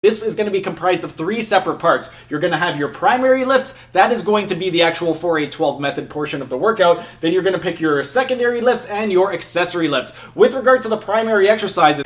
This is going to be comprised of 3 separate parts. You're going to have your primary lifts. That is going to be the actual 4-8-12 method portion of the workout. Then you're going to pick your secondary lifts and your accessory lifts. With regard to the primary exercises,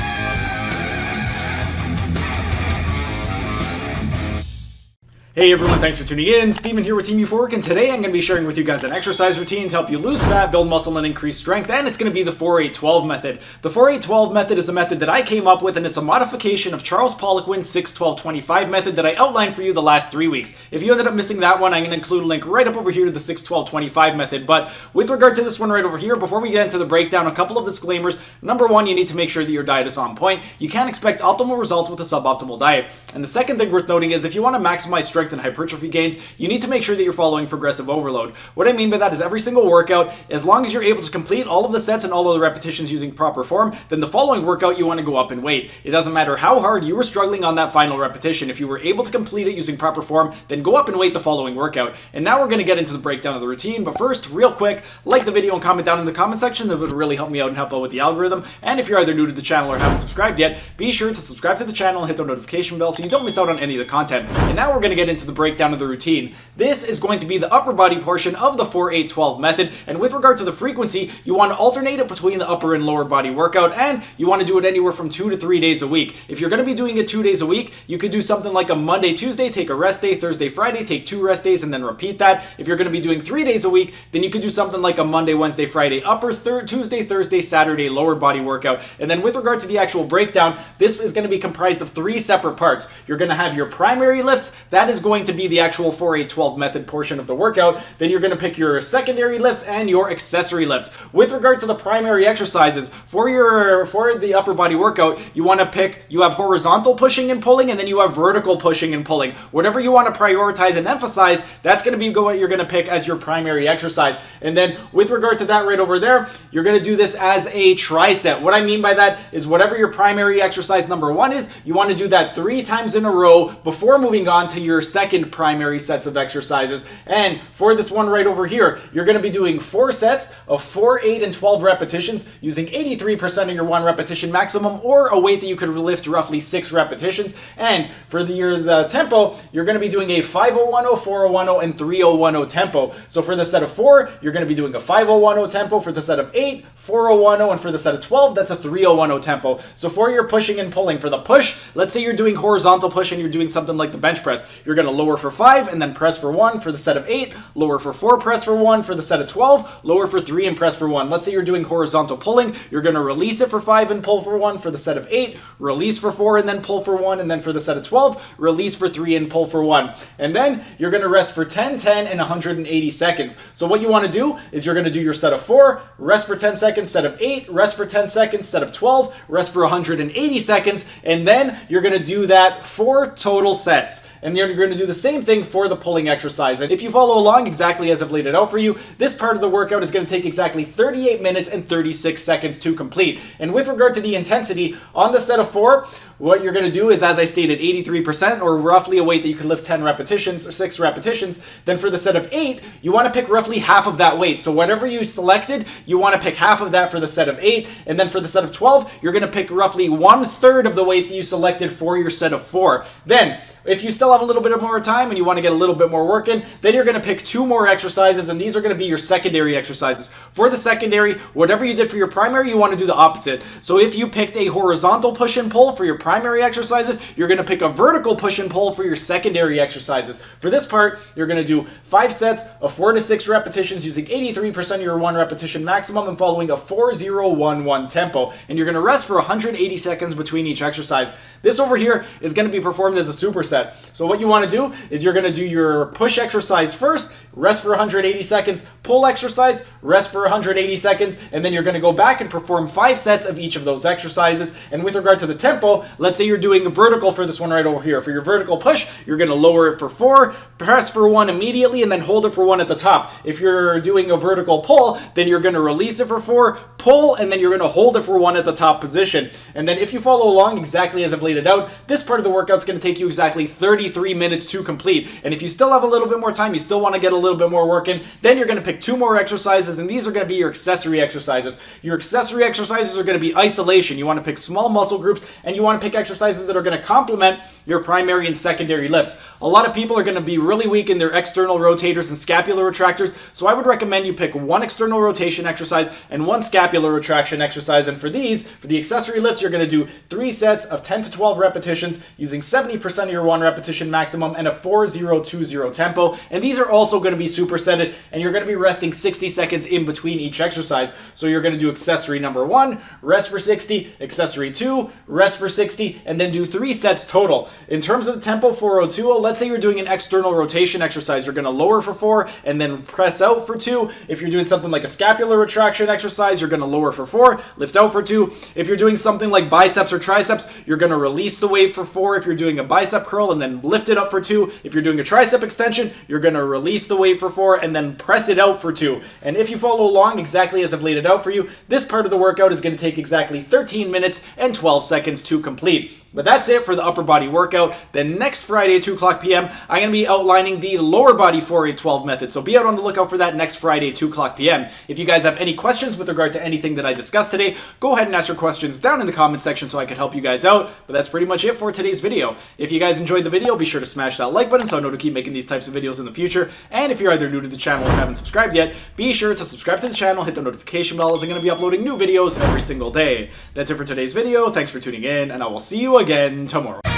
hey everyone, thanks for tuning in. Steven here with Team Euphoric, and today I'm going to be sharing with you guys an exercise routine to help you lose fat, build muscle, and increase strength, and it's going to be the 4-8-12 method. The 4-8-12 method is a method that I came up with, and it's a modification of Charles Poliquin's 6-12-25 method that I outlined for you the last 3 weeks. If you ended up missing that one, I'm going to include a link right up over here to the 6-12-25 method. But with regard to this one right over here, before we get into the breakdown, a couple of disclaimers. Number one, you need to make sure that your diet is on point. You can't expect optimal results with a suboptimal diet. And the second thing worth noting is if you want to maximize strength and hypertrophy gains, you need to make sure that you're following progressive overload. What I mean by that is every single workout, as long as you're able to complete all of the sets and all of the repetitions using proper form, then the following workout you want to go up in weight. It doesn't matter how hard you were struggling on that final repetition. If you were able to complete it using proper form, then go up in weight the following workout. And now we're going to get into the breakdown of the routine, but first, real quick, like the video and comment down in the comment section. That would really help me out and help out with the algorithm. And if you're either new to the channel or haven't subscribed yet, be sure to subscribe to the channel and hit the notification bell so you don't miss out on any of the content. And now we're going to get into the breakdown of the routine. This is going to be the upper body portion of the 4-8-12 method, and with regard to the frequency, you want to alternate it between the upper and lower body workout, and you want to do it anywhere from 2 to 3 days a week. If you're going to be doing it 2 days a week, you could do something like a Monday, Tuesday, take a rest day, Thursday, Friday, take 2 rest days, and then repeat that. If you're going to be doing 3 days a week, then you could do something like a Monday, Wednesday, Friday, upper, Tuesday, Thursday, Saturday, lower body workout. And then with regard to the actual breakdown, this is going to be comprised of 3 separate parts. You're going to have your primary lifts. That is going to be the actual 4-8-12 method portion of the workout. Then you're going to pick your secondary lifts and your accessory lifts. With regard to the primary exercises, for the upper body workout, you have horizontal pushing and pulling, and then you have vertical pushing and pulling. Whatever you want to prioritize and emphasize, that's going to be what you're going to pick as your primary exercise. And then with regard to that right over there, you're going to do this as a tricep. What I mean by that is whatever your primary exercise number 1 is, you want to do that 3 times in a row before moving on to your second primary sets of exercises. And for this one right over here, you're going to be doing 4 sets of 4, 8, and 12 repetitions using 83% of your 1 repetition maximum, or a weight that you could lift roughly 6 repetitions. And for the tempo, you're going to be doing a 5-0-1-0, 4-0-1-0, and 3-0-1-0 tempo. So for the set of 4, you're going to be doing a 5-0-1-0 tempo. For the set of 8, 4-0-1-0, and for the set of 12, that's a 3-0-1-0 tempo. So for your pushing and pulling, for the push, let's say you're doing horizontal push and you're doing something like the bench press. You're going to lower for 5 and then press for 1 for the set of 8, lower for 4, press for 1 for the set of 12, lower for 3 and press for 1. Let's say you're doing horizontal pulling, you're going to release it for 5 and pull for 1 for the set of 8, release for 4 and then pull for 1, and then for the set of 12, release for 3 and pull for 1. And then you're going to rest for 10, 10, and 180 seconds. So what you want to do is you're going to do your set of 4, rest for 10 seconds, set of 8, rest for 10 seconds, set of 12, rest for 180 seconds, and then you're going to do that 4 total sets. And you're going to do the same thing for the pulling exercise. And if you follow along exactly as I've laid it out for you, this part of the workout is going to take exactly 38 minutes and 36 seconds to complete. And with regard to the intensity, on the set of 4, what you're going to do is, as I stated, 83%, or roughly a weight that you can lift 10 repetitions or 6 repetitions. Then for the set of 8, you want to pick roughly half of that weight. So whatever you selected, you want to pick half of that for the set of 8. And then for the set of 12, you're going to pick roughly 1/3 of the weight that you selected for your set of 4. Then, if you still have a little bit more time and you want to get a little bit more work in, then you're going to pick 2 more exercises, and these are going to be your secondary exercises. For the secondary, whatever you did for your primary, you want to do the opposite. So if you picked a horizontal push and pull for your primary exercises, you're going to pick a vertical push and pull for your secondary exercises. For this part, you're going to do 5 sets of 4 to 6 repetitions using 83% of your 1 repetition maximum and following a 4-0-1-1 tempo. And you're going to rest for 180 seconds between each exercise. This over here is going to be performed as a superset. So what you want to do is you're going to do your push exercise first, rest for 180 seconds, pull exercise, rest for 180 seconds, and then you're going to go back and perform 5 sets of each of those exercises. And with regard to the tempo, let's say you're doing vertical for this one right over here. For your vertical push, you're going to lower it for 4, press for 1 immediately, and then hold it for 1 at the top. If you're doing a vertical pull, then you're going to release it for 4, pull, and then you're going to hold it for 1 at the top position. And then if you follow along exactly as I've laid it out, this part of the workout is going to take you exactly 33 minutes to complete. And if you still have a little bit more time, you still want to get a little bit more work in. Then you're going to pick 2 more exercises, and these are going to be your accessory exercises. Your accessory exercises are going to be isolation. You want to pick small muscle groups, and you want to pick exercises that are going to complement your primary and secondary lifts. A lot of people are going to be really weak in their external rotators and scapular retractors, so I would recommend you pick 1 external rotation exercise and 1 scapular retraction exercise. And for the accessory lifts, you're going to do 3 sets of 10 to 12 repetitions using 70% of your 1 repetition maximum and a 4-0-2-0 tempo. And these are also going to be supersetted, and you're going to be resting 60 seconds in between each exercise. So you're going to do accessory number 1, rest for 60, accessory 2, rest for 60, and then do 3 sets total. In terms of the tempo, 4-0-2-0, let's say you're doing an external rotation exercise, you're going to lower for 4 and then press out for 2. If you're doing something like a scapular retraction exercise, you're going to lower for 4, lift out for 2. If you're doing something like biceps or triceps, you're going to release the weight for 4 if you're doing a bicep curl and then lift it up for 2. If you're doing a tricep extension, you're going to release the weight for 4 and then press it out for 2. And if you follow along exactly as I've laid it out for you, this part of the workout is going to take exactly 13 minutes and 12 seconds to complete. But that's it for the upper body workout. Then next Friday at 2 o'clock p.m., I'm going to be outlining the lower body 4-8-12 method. So be out on the lookout for that next Friday at 2 o'clock p.m. If you guys have any questions with regard to anything that I discussed today, go ahead and ask your questions down in the comment section so I can help you guys out. But that's pretty much it for today's video. If you guys enjoyed the video, be sure to smash that like button so I know to keep making these types of videos in the future. And if you're either new to the channel or haven't subscribed yet, be sure to subscribe to the channel, hit the notification bell, as I'm going to be uploading new videos every single day. That's it for today's video. Thanks for tuning in, and I will see you again tomorrow.